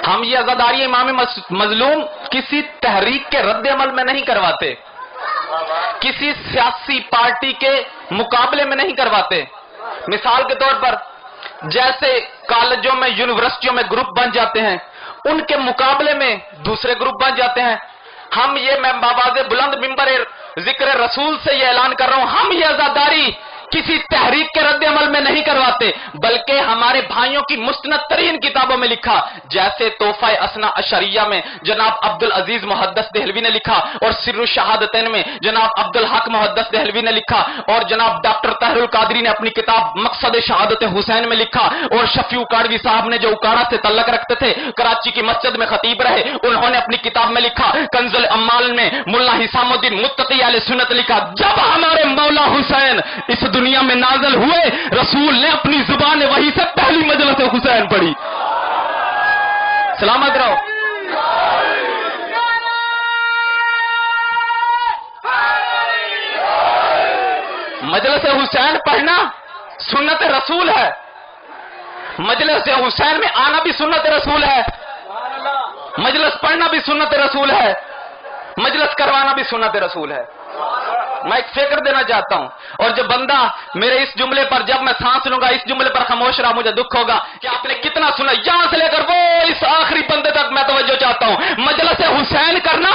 ہم یہ عزاداری امام مظلوم کسی تحریک کے رد عمل میں نہیں کرواتے، کسی سیاسی پارٹی کے مقابلے میں نہیں کرواتے۔ مثال کے طور پر جیسے کالجوں میں، یونیورسٹیوں میں گروپ بن جاتے ہیں، ان کے مقابلے میں دوسرے گروپ بن جاتے ہیں۔ ہم یہ، میں بآواز بلند منبر ذکر رسول سے یہ اعلان کر رہا ہوں، ہم یہ عزاداری کسی تحریک کے رد عمل میں نہیں کرواتے، بلکہ ہمارے بھائیوں کی مستند ترین کتابوں میں لکھا، جیسے تحفہ اثنا عشریہ میں جناب عبدالعزیز محدث دہلوی نے لکھا، اور سر الشہادتین میں جناب عبدالحق محدث دہلوی نے لکھا، اور جناب ڈاکٹر طاہر القادری نے اپنی کتاب مقصد شہادت حسین میں لکھا، اور شفیع اکاڑوی صاحب نے جو اکاڑا سے تعلق رکھتے تھے، کراچی کی مسجد میں خطیب رہے، انہوں نے اپنی کتاب میں لکھا، کنز الامال میں ملا حسام الدین متقی اہل سنت لکھا، جب ہمارے مولا حسین اس دنیا میں نازل ہوئے، رسول نے اپنی زبان وحی سے پہلی مجلس حسین پڑھی۔ سلامت رہو۔ مجلس حسین پڑھنا سنت رسول ہے، مجلس حسین میں آنا بھی سنت رسول ہے، مجلس پڑھنا بھی سنت رسول ہے، مجلس کروانا بھی سنت رسول ہے۔ میں ایک فکر دینا چاہتا ہوں، اور جب بندہ میرے اس جملے پر، جب میں سانس لوں گا اس جملے پر خاموش رہا، مجھے دکھ ہوگا کہ آپ نے کتنا سنا، یہاں سے لے کر وہ اس آخری بندے تک میں توجہ چاہتا ہوں۔ مجلس حسین کرنا